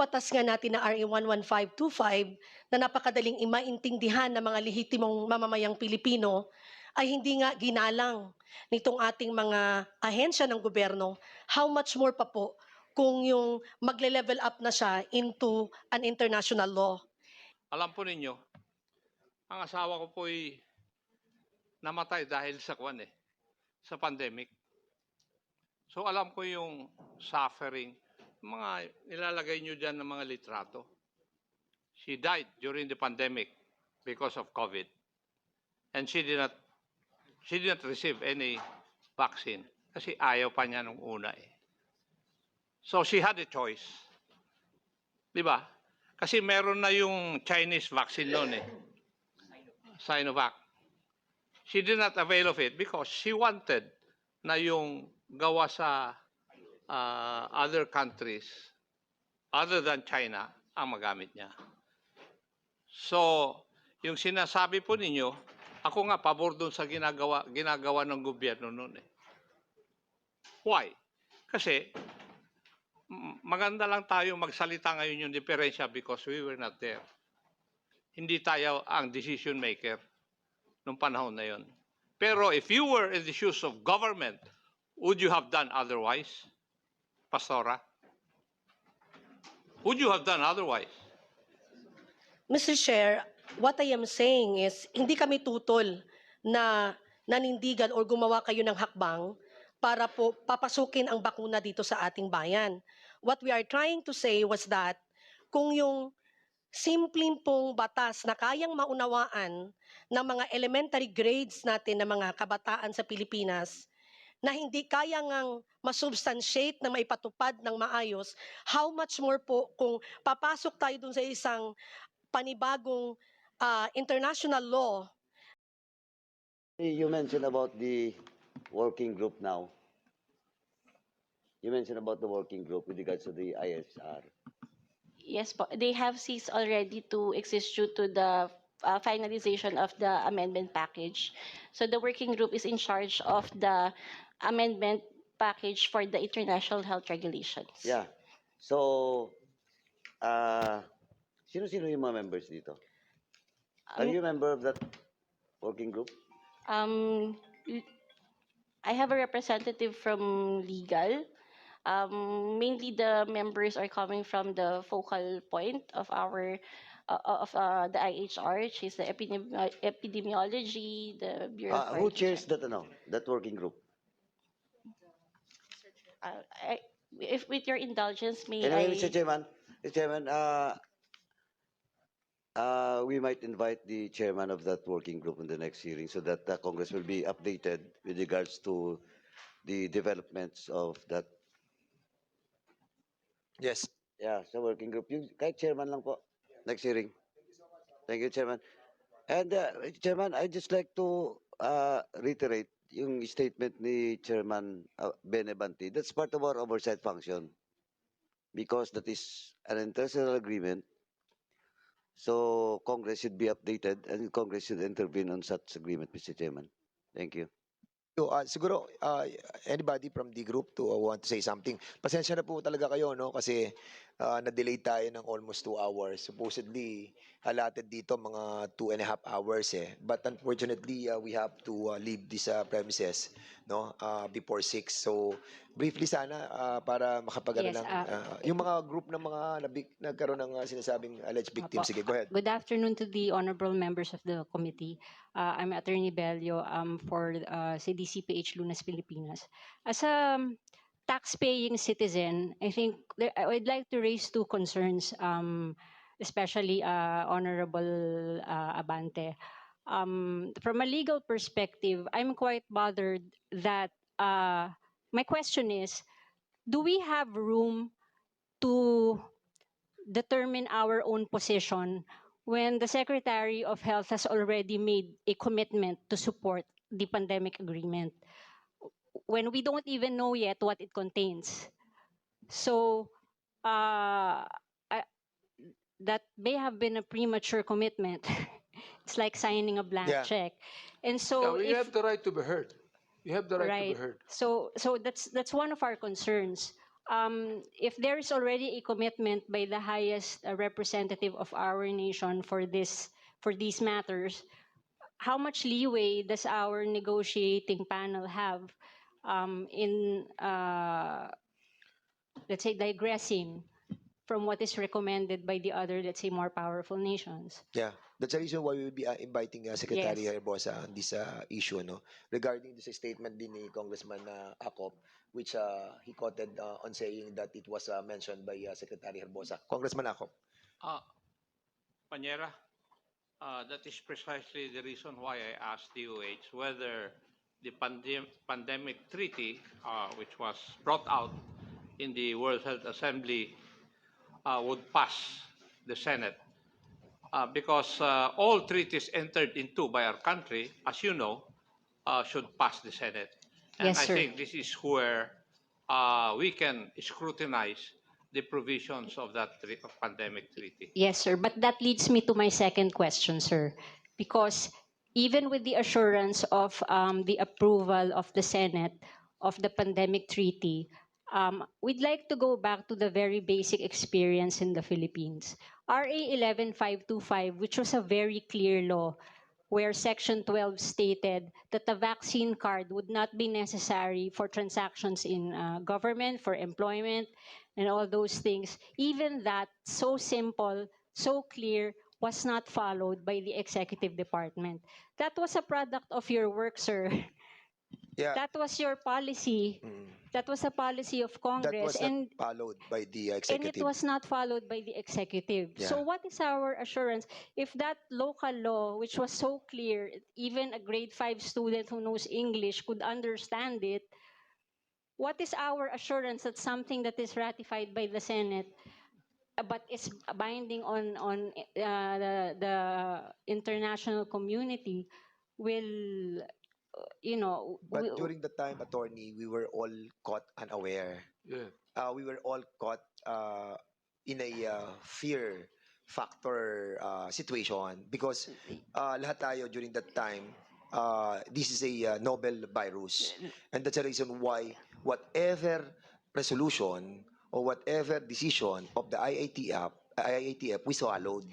patas nga natin na RA 11525 na napakadaling maintindihan ng mga lehitimong mamamayang Pilipino ay hindi nga ginalang nitong ating mga ahensya ng gobyerno, how much more pa po kung yung magle-level up na siya into an international law. Alam po ninyo, ang asawa ko po'y namatay dahil sa sa pandemic. So alam ko yung suffering, mga nilalagay nyo dyan ng mga litrato. She died during the pandemic because of COVID. And she did not receive any vaccine kasi ayaw pa niya nung una eh. So she had a choice. Di ba? Kasi meron na yung Chinese vaccine noon eh. Sinovac. She did not avail of it because she wanted na yung gawa sa other countries other than China ang magamit niya. So, yung sinasabi po ninyo, ako nga pabor doon sa ginagawa ng gobyerno noon eh. Why? Kasi maganda lang tayo magsalita ngayon yung diferensya because we were not there. Hindi tayo ang decision maker nung panahon na yon. Pero if you were in the shoes of government, would you have done otherwise, Pastora? Would you have done otherwise? Mr. Chair, what I am saying is, hindi kami tutol na nanindigan o gumawa kayo ng hakbang para po papasukin ang bakuna dito sa ating bayan. What we are trying to say was that kung yung simpleng pong batas na kayang maunawaan ng mga elementary grades natin ng mga kabataan sa Pilipinas na hindi kaya ngang masubstantiate na maipatupad ng maayos, how much more po kung papasok tayo dun sa isang panibagong international law. You mentioned about the working group now. You mentioned about the working group with regards to the ISR. Yes po, they have ceased already to exist due to the finalization of the amendment package. So the working group is in charge of the amendment package for the international health regulations. Yeah. So, sino-sino yung mga members dito? Are you a member of that working group? I have a representative from legal. Mainly the members are coming from the focal point of our the IHR, which is the epidemiology, the Bureau of Who Quarantine. chairs that working group? If with your indulgence, may Anyway, I... Mr. Chairman, we might invite the chairman of that working group in the next hearing so that the Congress will be updated with regards to the developments of that. Yes. Yeah, sa working group. Yung kahit chairman lang po. Next hearing. Thank you, Chairman. And Chairman, I'd just like to reiterate yung statement ni Chairman Benebanti. That's part of our oversight function because that is an international agreement. So Congress should be updated and Congress should intervene on such agreement, Mr. Chairman. Thank you. Siguro, anybody from the group to want to say something? Pasensya na po talaga kayo, no? Kasi na-delay tayo ng almost 2 hours. Supposedly, allotted dito mga 2.5 hours eh. But unfortunately, we have to leave these premises, no? Before 6. So, briefly sana, para makapagano Yes, lang. Yung mga group ng mga nagkaroon ng sinasabing alleged victims. Sige, go ahead. Good afternoon to the honorable members of the committee. I'm Attorney Bello for CDCPH Lunas Pilipinas. As a tax-paying citizen, I think I would like to raise 2 concerns, especially Honorable Abante. From a legal perspective, I'm quite bothered that my question is, do we have room to determine our own position when the Secretary of Health has already made a commitment to support the pandemic agreement, when we don't even know yet what it contains? So that may have been a premature commitment. It's like signing a blank check. And so you have the right to be heard. You have the right to be heard. So that's one of our concerns. if there is already a commitment by the highest representative of our nation for these matters, how much leeway does our negotiating panel have in, let's say, digressing from what is recommended by the other, let's say, more powerful nations? Yeah, that's the reason why we will be inviting Secretary Yes. Herbosa on this issue, no? Regarding this statement din ni Congressman Acop, which he quoted on saying that it was mentioned by Secretary Herbosa. Congressman Acop. Panyera, that is precisely the reason why I asked DOH whether the pandemic treaty, which was brought out in the World Health Assembly, would pass the Senate. Because all treaties entered into by our country, as you know, should pass the Senate. And Yes, I sir. think this is where we can scrutinize the provisions of that pandemic treaty. Yes, sir. But that leads me to my second question, sir. Because even with the assurance of the approval of the Senate of the pandemic treaty, we'd like to go back to the very basic experience in the Philippines. RA 11525, which was a very clear law, where Section 12 stated that the vaccine card would not be necessary for transactions in government, for employment, and all those things. Even that, so simple, so clear, was not followed by the executive department. That was a product of your work, sir. Yeah. That was your policy. That was a policy of That Congress. was not followed by the And executive. it was not followed by the executive. So Yeah. what is our assurance if that local law, which was so clear, even a grade 5 student who knows English could understand it, what is our assurance that something that is ratified by the Senate but is binding on the international community will, But during the time, attorney, we were all caught unaware. Yeah. We were all caught in a fear factor situation because lahat tayo during that time, this is a novel virus. And that's the reason why whatever resolution or whatever decision of the IATF, we swallowed.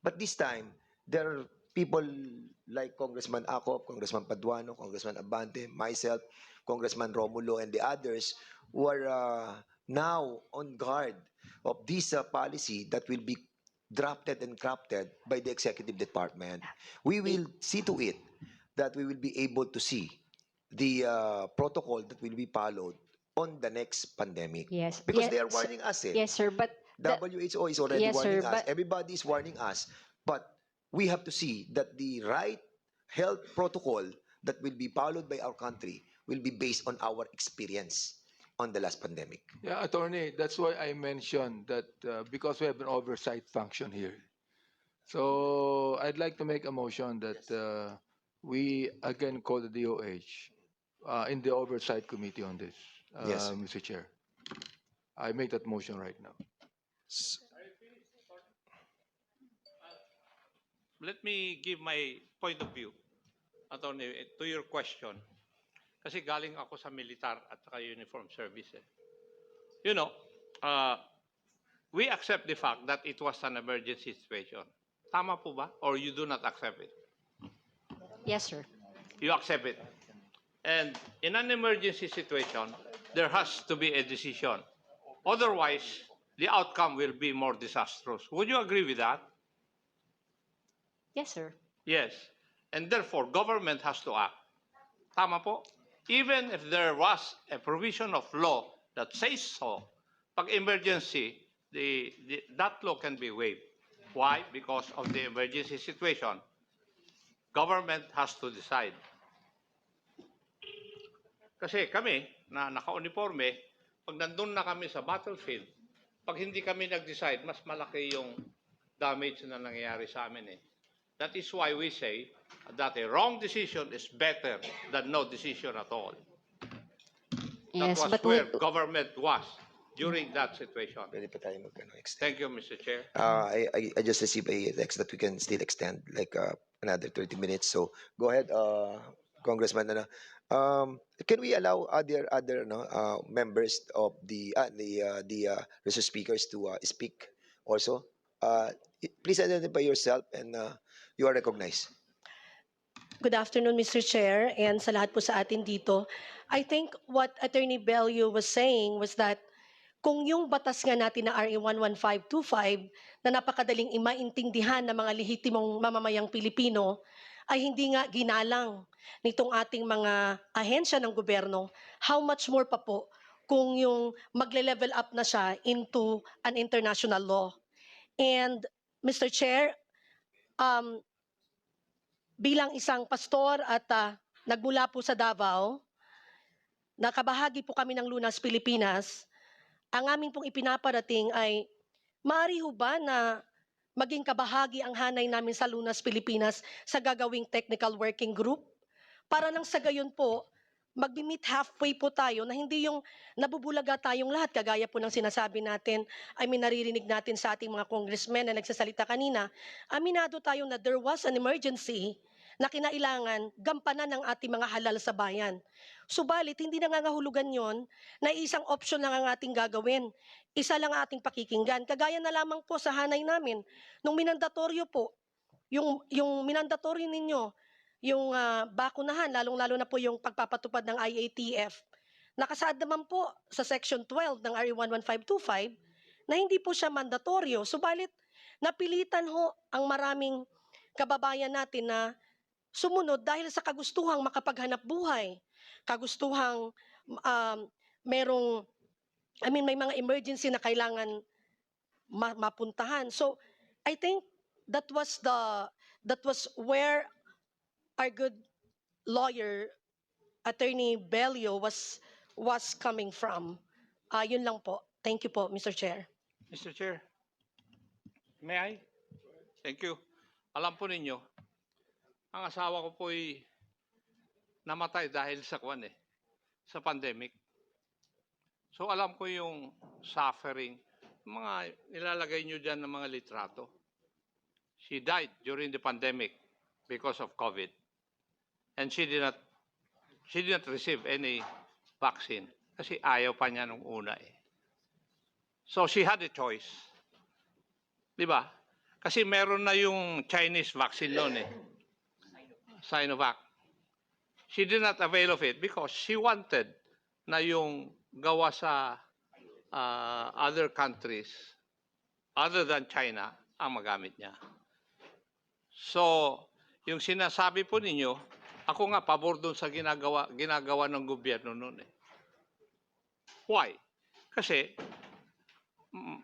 But this time, there are people like Congressman Acop, Congressman Paduano, Congressman Abante, myself, Congressman Romulo, and the others who are now on guard of this policy that will be drafted and crafted by the executive department. We will see to it that we will be able to see the protocol that will be followed on the next pandemic. yes, Because yes, they are warning us. yes, sir. But WHO is already Yes, warning sir, us. but- Everybody is warning us. But we have to see that the right health protocol that will be followed by our country will be based on our experience on the last pandemic. Yeah, attorney, that's why I mentioned that because we have an oversight function here. So I'd like to make a motion that we again call the DOH in the oversight committee on this, Yes. Mr. Chair. I make that motion right now. Let me give my point of view, Attorney, to your question. Kasi galing ako sa militar at saka uniform service. You know, we accept the fact that it was an emergency situation. Tama po ba? Or you do not accept it? yes, sir. You accept it. And in an emergency situation, there has to be a decision. Otherwise, the outcome will be more disastrous. Would you agree with that? Yes, sir. Yes. And therefore, government has to act. Tama po? Even if there was a provision of law that says so, pag emergency, that law can be waived. Why? Because of the emergency situation. Government has to decide. Kasi kami, na naka-uniforme, pag nandun na kami sa battlefield, pag hindi kami nag-decide, mas malaki yung damage na nangyayari sa amin eh. That is why we say that a wrong decision is better than no decision at all. That Yes, was but where government was during that situation. Pwede pa tayo extend. Thank you, Mr. Chair. I just received a text that we can still extend like another 30 minutes. So go ahead, Congressman, can we allow other no, members of the resource speakers to speak also? Please identify yourself and you are recognized. Good afternoon, Mr. Chair, and sa lahat po sa atin dito. I think what Attorney Bello was saying was that kung yung batas nga natin na RA 11525 na napakadaling maintindihan ng mga lehitimong mamamayang Pilipino ay hindi nga ginalang nitong ating mga ahensya ng gobyerno, how much more pa po kung yung magle-level up na siya into an international law. And Mr. Chair, bilang isang pastor at nagmula po sa Davao, nakabahagi po kami ng Lunas Pilipinas, ang amin pong ipinaparating ay maaari ho ba na maging kabahagi ang hanay namin sa Lunas Pilipinas sa gagawing technical working group? Para nang sa gayon po, mag-meet halfway po tayo na hindi yung nabubulaga tayong lahat, kagaya po ng sinasabi natin, I mean naririnig natin sa ating mga congressmen na nagsasalita kanina, aminado tayo na there was an emergency na kinailangan gampanan ng ating mga halal sa bayan. Subalit, hindi nangangahulugan yon na isang option lang ang ating gagawin. Isa lang ang ating pakikinggan. Kagaya na lamang po sa hanay namin, nung minandatoryo po, yung minandatoryo ninyo, yung bakunahan, lalong-lalo na po yung pagpapatupad ng IATF, nakasaad naman po sa Section 12 ng RA 11525 na hindi po siya mandatoryo. Subalit, napilitan ho ang maraming kababayan natin na sumunod dahil sa kagustuhang makapaghanap buhay, kagustuhang merong, may mga emergency na kailangan mapuntahan. So, I think that was where our good lawyer, Attorney Bello, was coming from. Yun lang po. Thank you po, Mr. Chair. Mr. Chair, may I? Thank you. Alam po ninyo, ang asawa ko po'y namatay dahil sa sa pandemic. So alam ko yung suffering, mga nilalagay nyo dyan ng mga litrato. She died during the pandemic because of COVID. And she did not receive any vaccine kasi ayaw pa niya nung una eh. So she had a choice. Di ba? Kasi meron na yung Chinese vaccine noon eh. Sinovac. She did not avail of it because she wanted na yung gawa sa other countries other than China ang magamit niya. So, yung sinasabi po ninyo, ako nga pabor doon sa ginagawa ng gobyerno noon eh. Why? Kasi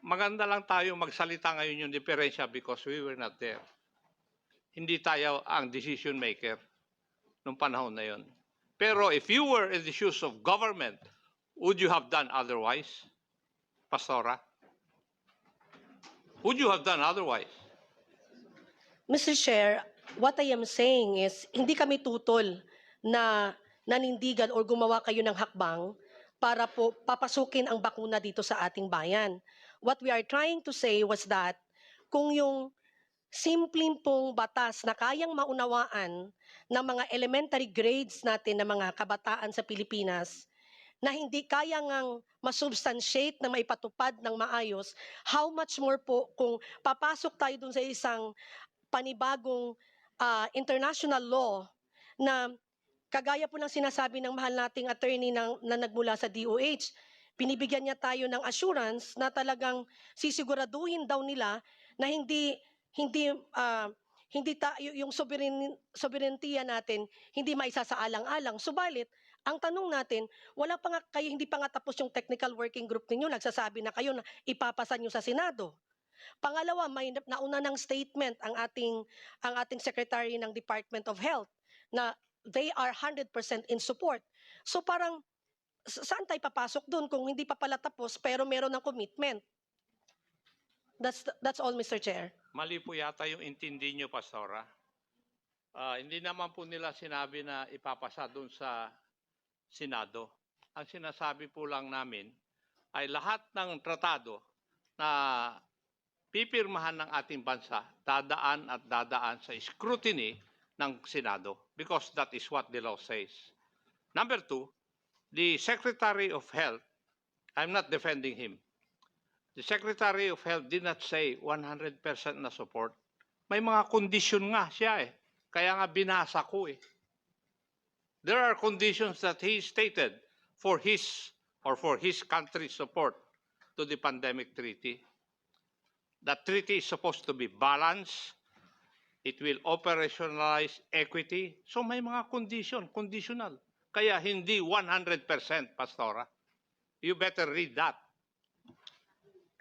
maganda lang tayo magsalita ngayon yung diferensya because we were not there. Hindi tayo ang decision maker nung panahon na yon. Pero if you were in the shoes of government, would you have done otherwise, Pastora? Would you have done otherwise? Mr. Chair, what I am saying is, hindi kami tutol na nanindigan o gumawa kayo ng hakbang para po papasukin ang bakuna dito sa ating bayan. What we are trying to say was that kung yung simpleng pong batas na kayang maunawaan ng mga elementary grades natin ng mga kabataan sa Pilipinas na hindi kaya ngang masubstantiate na maipatupad ng maayos, how much more po kung papasok tayo dun sa isang panibagong international law na kagaya po ng sinasabi ng mahal nating attorney na nagmula sa DOH, pinibigyan niya tayo ng assurance na talagang sisiguraduhin daw nila na yung sobereintiya natin hindi maisasaalang-alang. Subalit, ang tanong natin, hindi pa nga tapos yung technical working group ninyo, nagsasabi na kayo na ipapasa nyo sa Senado. Pangalawa, may nauna ng statement ang ating Secretary ng Department of Health na they are 100% in support. So parang saan tayo papasok doon kung hindi pa pala tapos pero meron ng commitment? That's all, Mr. Chair. Mali po yata yung intindi nyo, Pastora. Hindi naman po nila sinabi na ipapasa doon sa Senado. Ang sinasabi po lang namin ay lahat ng tratado na pipirmahan ng ating bansa dadaan sa scrutiny ng Senado because that is what the law says. Number two, the Secretary of Health, I'm not defending him. The Secretary of Health did not say 100% na support. May mga condition nga siya eh. Kaya nga binasa ko eh. There are conditions that he stated for his country's support to the pandemic treaty. That treaty is supposed to be balanced. It will operationalize equity. So may mga conditional. Kaya hindi 100%, Pastora. You better read that.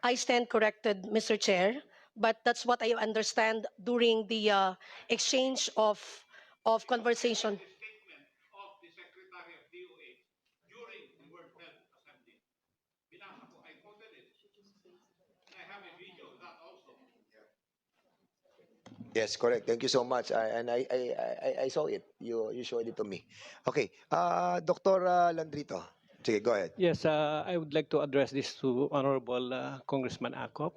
I stand corrected, Mr. Chair, but that's what I understand during the exchange of conversation. Statement of the Secretary of DOH during the World Health Assembly. Binasa ko, I quoted it. I have a video of that also. Yes, correct. Thank you so much. I saw it. You showed it to me. Okay. Dr. Landrito. Sige, go ahead. Yes, I would like to address this to Honorable Congressman Acop.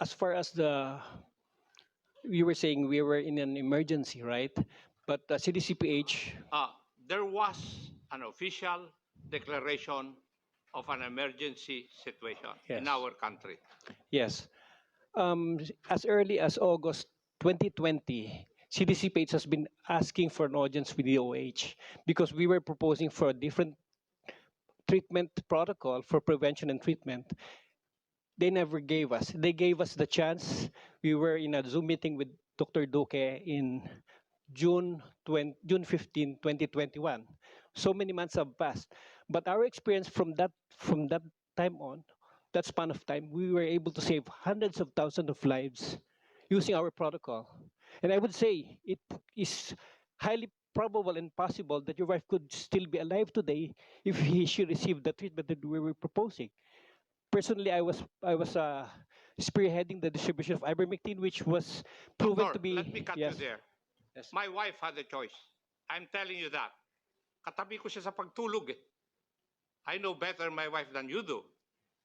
As far as you were saying we were in an emergency, right? But CDCPH, There was an official declaration of an emergency situation in Yes. our country. yes. As early as August 2020, CDCPH has been asking for an audience with the OH because we were proposing for a different treatment protocol for prevention and treatment. They never gave us. They gave us the chance. We were in a Zoom meeting with Dr. Duque in June 15, 2021. So many months have passed. But our experience from that time on, that span of time, we were able to save hundreds of thousands of lives using our protocol. And I would say it is highly probable and possible that your wife could still be alive today if she received the treatment that we were proposing. Personally, I was spearheading the distribution of ivermectin, which was proven Doctor, to be let me cut yes. you there. Yes. My wife had a choice. I'm telling you that. Katabi ko siya sa pagtulog eh. I know better my wife than you do.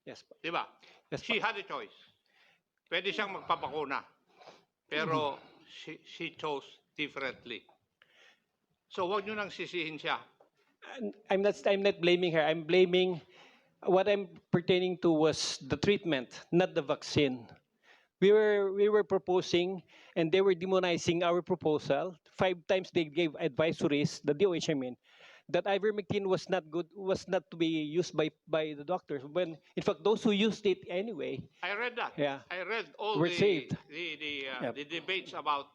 Yes. po. Di ba? Yes, She po. had a choice. Pwede siyang magpabakuna. Pero she chose differently. So wag niyo nang sisihin siya. And I'm not blaming her. I'm blaming what I'm pertaining to was the treatment, not the vaccine. We were proposing, and they were demonizing our proposal. 5 times they gave advisories, the DOH, I mean, that ivermectin was not good, was not to be used by the doctors. When in fact, those who used it anyway, I read that. Yeah. I read all We're saved. Yep. the debates about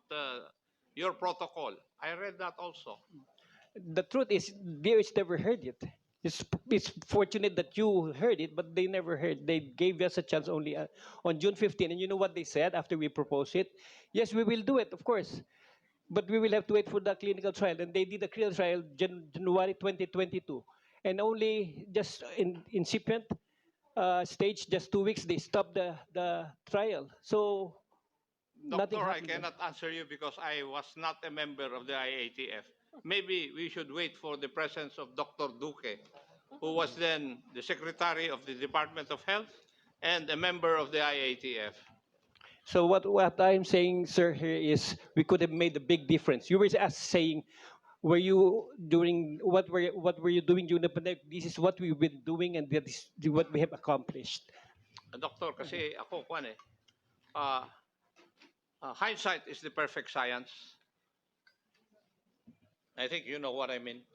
your protocol. I read that also. the truth is, DOH never heard it. It's fortunate that you heard it, but they never heard. They gave us a chance only on June 15. And you know what they said after we proposed it? Yes, we will do it, of course. But we will have to wait for the clinical trial. And they did the clinical trial January 2022. And only just in incipient stage, just 2 weeks, they stopped the trial. So nothing Doctor, I happened. cannot answer you because I was not a member of the IATF. Maybe we should wait for the presence of Dr. Duque, who was then the Secretary of the Department of Health and a member of the IATF. So what I'm saying, sir, here is we could have made a big difference. You were saying, were you doing what were you doing during the pandemic? This is what we've been doing, and that is what we have accomplished. Doctor, kasi ako, kwan eh, hindsight is the perfect science. I think you know what I mean.